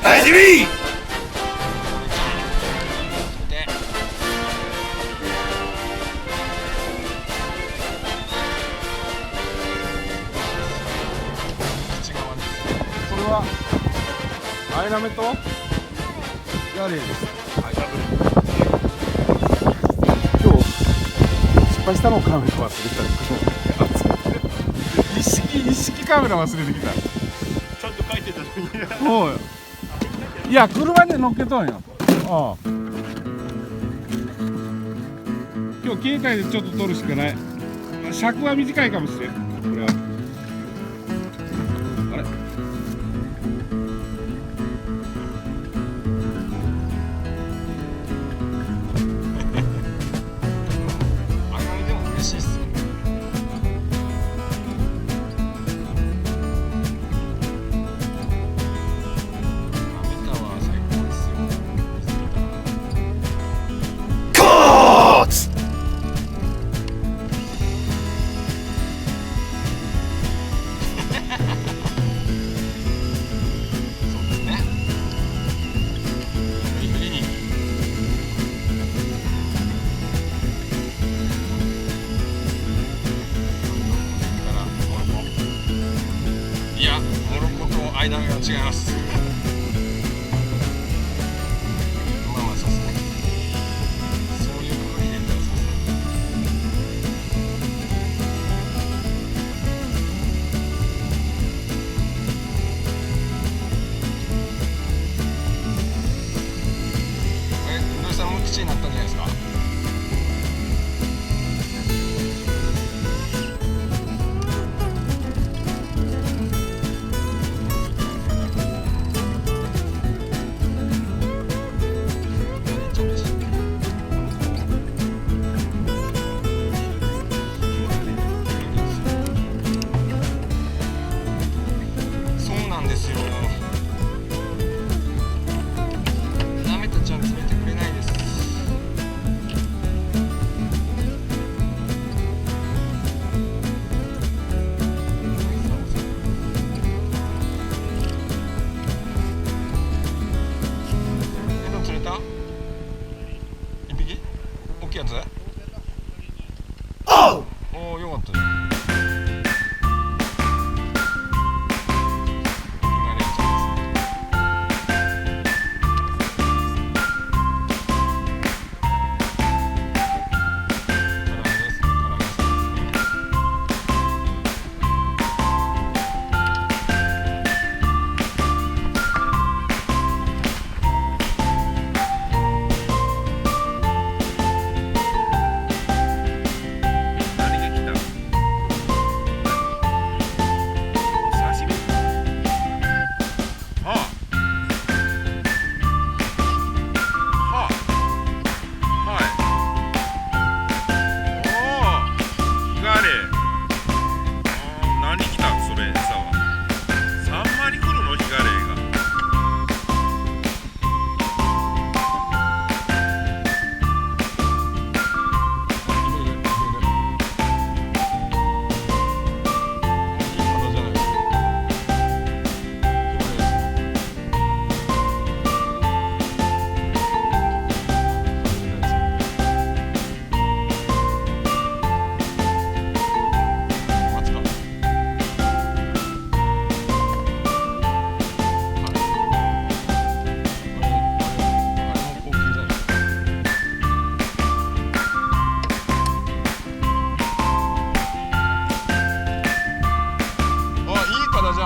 始め。これはアイナメとガレーです。今日失敗したのをカメラ忘れた。一式カメラ忘れてきた。ちゃんと書いてたのに。そうよ。いや、車に乗っけとんよ。ああ、今日携帯でちょっと撮るしかない。尺は短いかもしれん。これはあれ、あれでも嬉しいっすよ。いや、モロコと間が違います。まあまあそうですね。そういうことに入れたらそうですね。土井さん無口になったんじゃないですか。大きいやつ？おお、よかったじゃん。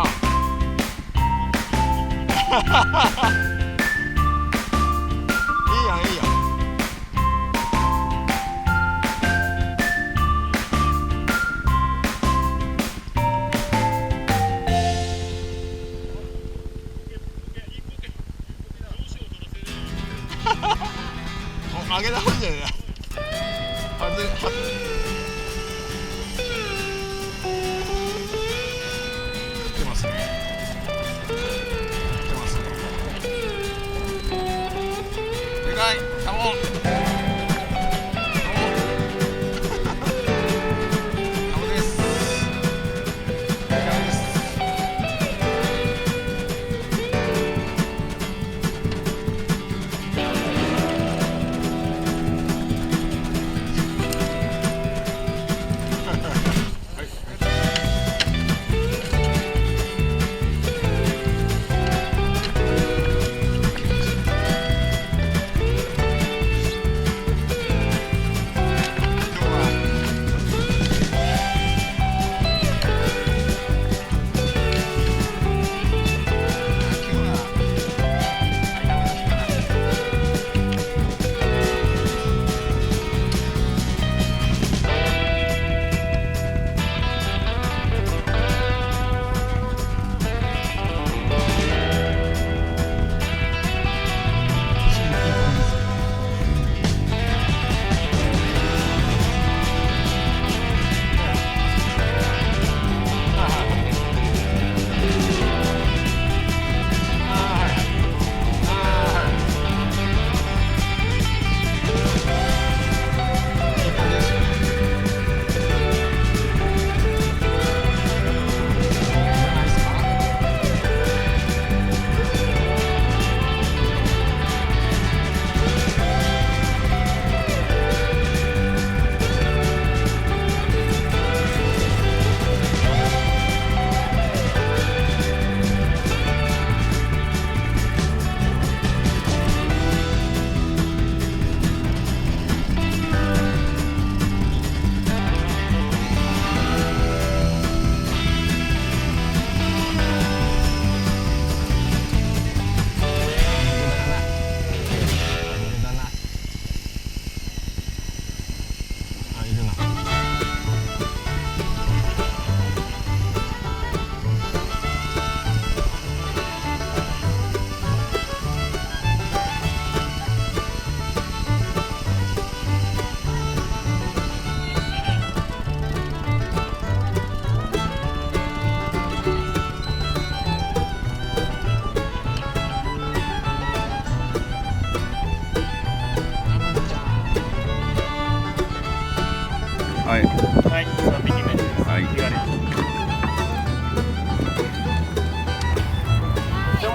いいやん、いいやん。あげた方がいいんじゃない？はず来てますね。来てますね。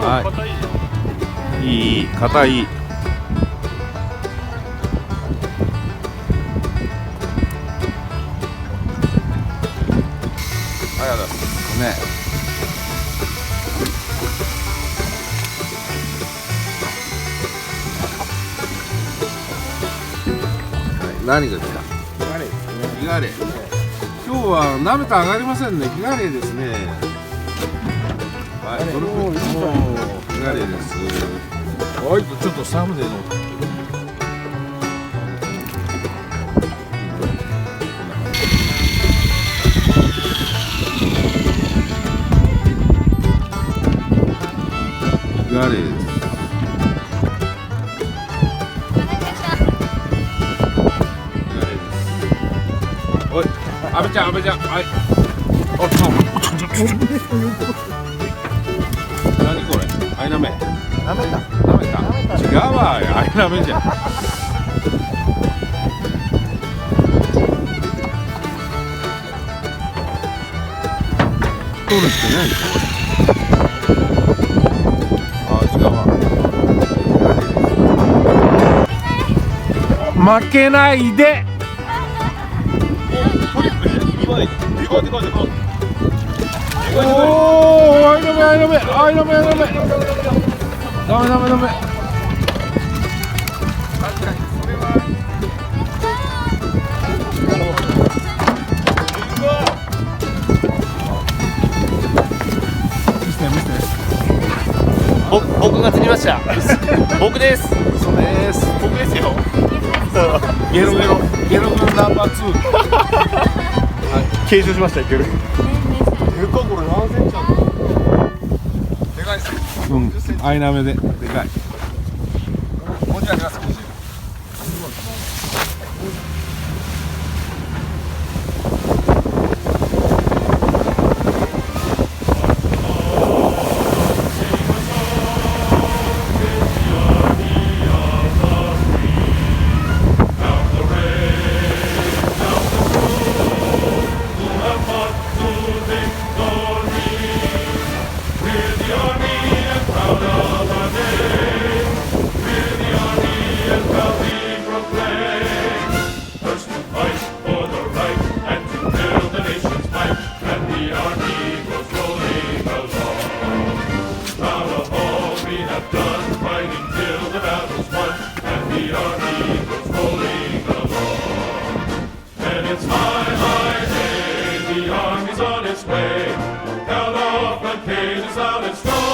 はいいい硬い。ありがとうございますね。何がですか？ヒガレイ。今日は鍋と上がりませんね。ヒガレイですね。はい、これもヒガレイです。はい、ちょっとサムでの。ヒガレイです。おい、阿部ちゃん、はい。おっと、何これ、アイナメ。なめた。違うわ、アイナメじゃん。取るってない。あ、違うわ。負けないで。おお、アイナメ。ダメ。僕が釣りました。僕です。そうです。僕ですよ。ゲロナンバー2。継承しました。いける。これ何センチあるの？でかいです。うん、アイナメでかい。もうちょいあります。The army's on its way. Count off, the cage is out and strong.